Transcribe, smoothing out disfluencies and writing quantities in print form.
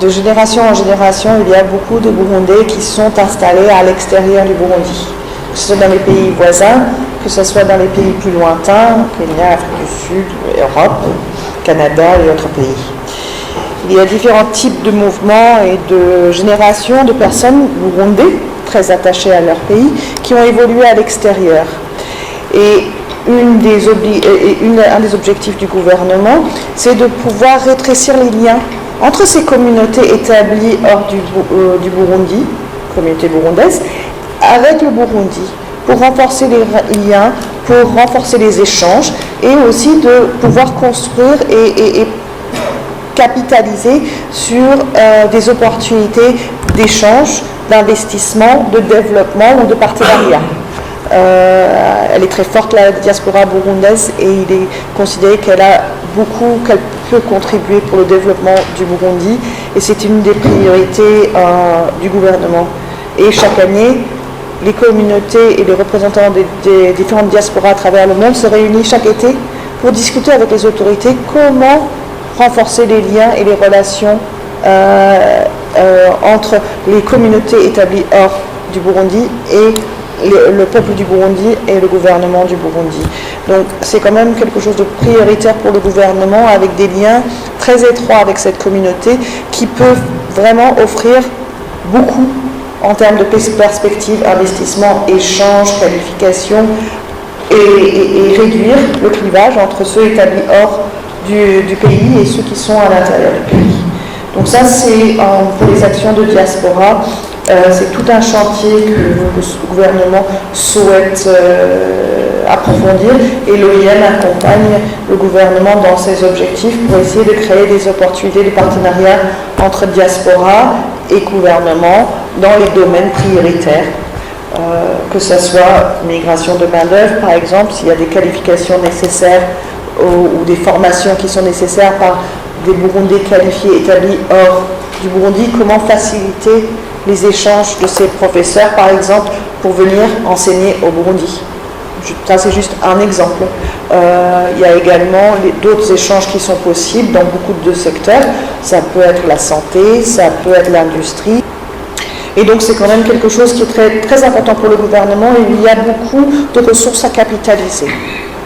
de génération en génération, il y a beaucoup de Burundais qui sont installés à l'extérieur du Burundi, que ce soit dans les pays voisins, que ce soit dans les pays plus lointains, Kenya, Afrique du Sud, Europe, Canada et autres pays. Il y a différents types de mouvements et de générations de personnes burundais très attachées à leur pays qui ont évolué à l'extérieur. Et un des objectifs du gouvernement, c'est de pouvoir rétrécir les liens entre ces communautés établies hors du Burundi, communautés burundaises, avec le Burundi, pour renforcer les liens, pour renforcer les échanges et aussi de pouvoir construire et capitaliser sur des opportunités d'échange, d'investissement, de développement ou de partenariat. Elle est très forte, la diaspora burundaise, et il est considéré qu'elle peut contribuer pour le développement du Burundi, et c'est une des priorités du gouvernement. Et chaque année, les communautés et les représentants des différentes diasporas à travers le monde se réunissent chaque été pour discuter avec les autorités comment renforcer les liens et les relations entre les communautés établies hors du Burundi et le peuple du Burundi et le gouvernement du Burundi. Donc c'est quand même quelque chose de prioritaire pour le gouvernement, avec des liens très étroits avec cette communauté qui peuvent vraiment offrir beaucoup en termes de perspectives, investissement, échange, qualification et réduire le clivage entre ceux établis hors du pays et ceux qui sont à l'intérieur du pays. Donc ça, c'est pour les actions de diaspora, c'est tout un chantier que le gouvernement souhaite approfondir, et l'OIM accompagne le gouvernement dans ses objectifs pour essayer de créer des opportunités de partenariat entre diaspora et gouvernement dans les domaines prioritaires. Que ce soit migration de main-d'œuvre, par exemple, s'il y a des qualifications nécessaires ou des formations qui sont nécessaires par des Burundais qualifiés établis hors du Burundi, comment faciliter les échanges de ces professeurs, par exemple, pour venir enseigner au Burundi. Ça, c'est juste un exemple. Il y a également d'autres échanges qui sont possibles dans beaucoup de secteurs. Ça peut être la santé, ça peut être l'industrie. Et donc c'est quand même quelque chose qui est très, très important pour le gouvernement, et il y a beaucoup de ressources à capitaliser.